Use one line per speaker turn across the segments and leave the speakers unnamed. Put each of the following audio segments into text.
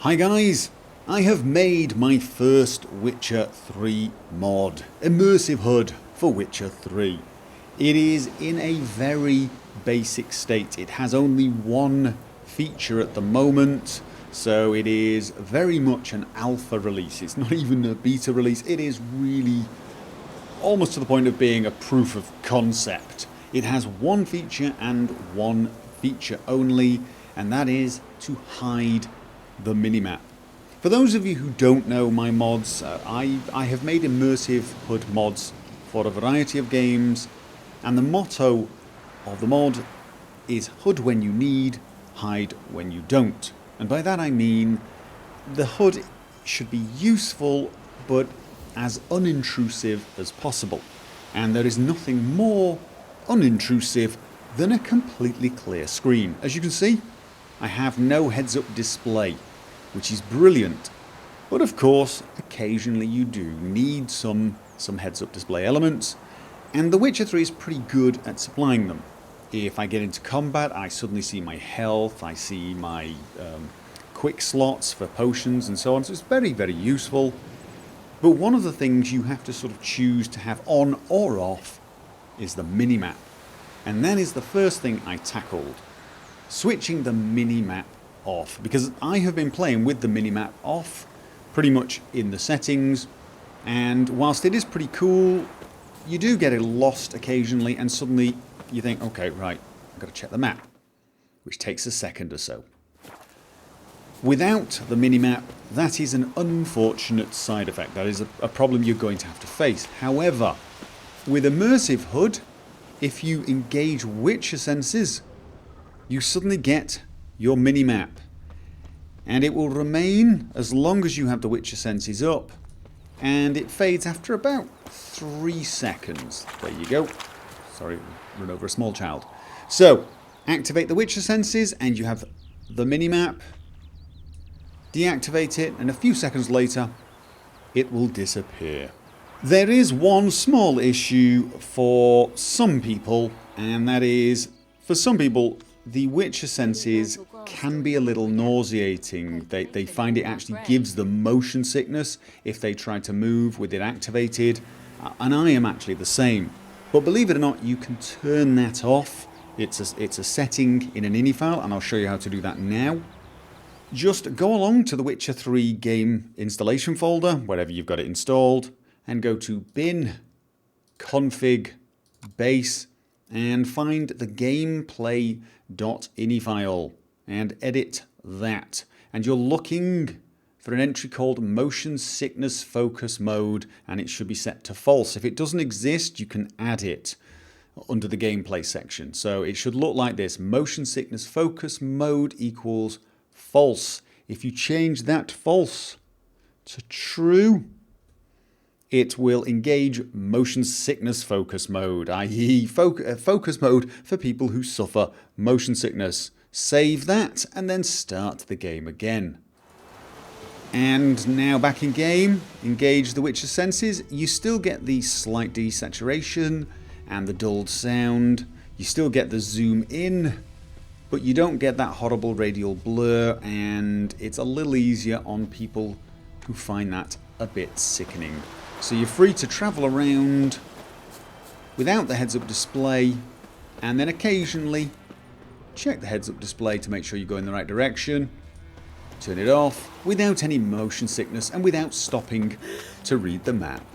Hi guys, I have made my first Witcher 3 mod, Immersive HUD for Witcher 3. It is in a very basic state. It has only one feature at the moment, so it is very much an alpha release. It's not even a beta release. It is really almost to the point of being a proof of concept. It has one feature and one feature only, and that is to hide the minimap. For those of you who don't know my mods, I have made Immersive HUD mods for a variety of games, and the motto of the mod is HUD when you need, hide when you don't. And by that I mean the HUD should be useful but as unintrusive as possible. And there is nothing more unintrusive than a completely clear screen. As you can see, I have no heads-up display, which is brilliant. But of course, occasionally you do need some heads-up display elements, and The Witcher 3 is pretty good at supplying them. If I get into combat, I suddenly see my health, I see my quick slots for potions and so on, so it's very, very useful. But one of the things you have to sort of choose to have on or off is the minimap. And that is the first thing I tackled. Switching the minimap off, because I have been playing with the minimap off pretty much in the settings, and whilst it is pretty cool, you do get it lost occasionally and suddenly you think, okay, right, I've got to check the map, which takes a second or so. Without the minimap, that is an unfortunate side effect. That is a problem you're going to have to face. However, with Immersive HUD, if you engage Witcher senses, you suddenly get your minimap, and it will remain as long as you have the Witcher senses up, and it fades after about 3 seconds. There you go. Sorry, run over a small child. So, activate the Witcher senses and you have the minimap. Deactivate it, and a few seconds later it will disappear. There is one small issue for some people, and that is, for some people, the Witcher senses can be a little nauseating. They find it actually gives them motion sickness if they try to move with it activated, and I am actually the same. But believe it or not, you can turn that off. It's a setting in an ini file, and I'll show you how to do that now. Just go along to the Witcher 3 game installation folder, wherever you've got it installed, and go to bin, config, base, and find the gameplay.ini file and edit that. And you're looking for an entry called motion sickness focus mode, and it should be set to false. If it doesn't exist, you can add it under the gameplay section. So it should look like this: motion sickness focus mode equals false. If you change that false to true, it will engage motion sickness focus mode, i.e. focus mode for people who suffer motion sickness. Save that and then start the game again. And now back in game, engage the Witcher senses. You still get the slight desaturation and the dulled sound. You still get the zoom in, but you don't get that horrible radial blur, and it's a little easier on people who find that a bit sickening. So you're free to travel around without the heads-up display, and then occasionally check the heads-up display to make sure you're going the right direction. Turn it off without any motion sickness and without stopping to read the map.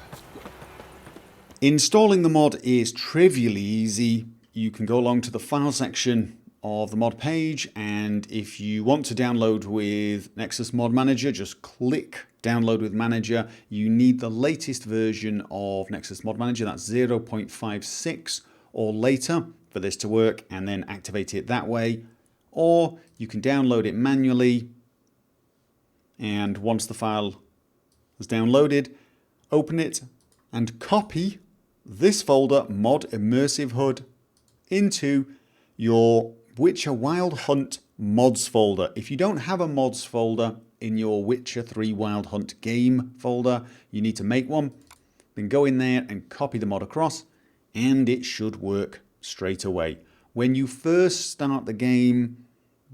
Installing the mod is trivially easy. You can go along to the file section of the mod page, and if you want to download with Nexus Mod Manager, just click download with Manager. You need the latest version of Nexus Mod Manager, that's 0.56 or later for this to work, and then activate it that way. Or you can download it manually, and once the file is downloaded, open it and copy this folder, Mod Immersive HUD, into your Witcher Wild Hunt mods folder. If you don't have a mods folder in your Witcher 3 Wild Hunt game folder, you need to make one. Then go in there and copy the mod across, and it should work straight away. When you first start the game,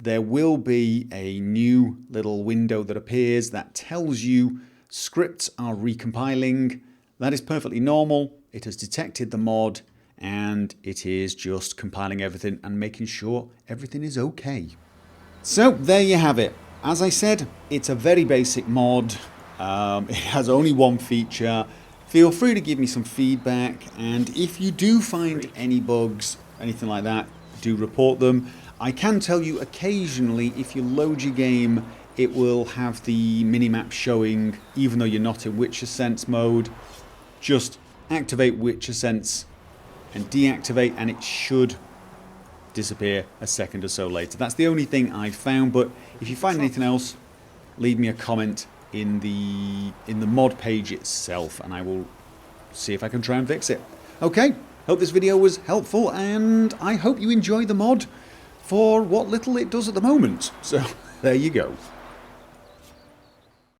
there will be a new little window that appears that tells you scripts are recompiling. That is perfectly normal. It has detected the mod and it is just compiling everything and making sure everything is okay. So there you have it. As I said, it's a very basic mod. It has only one feature. Feel free to give me some feedback, and if you do find any bugs, anything like that, do report them. I can tell you occasionally if you load your game, it will have the minimap showing even though you're not in Witcher Sense mode. Just activate Witcher Sense and deactivate and it should disappear a second or so later. That's the only thing I've found, but if you find anything else, leave me a comment in the mod page itself and I will see if I can try and fix it. Okay, hope this video was helpful and I hope you enjoy the mod for what little it does at the moment. So there you go.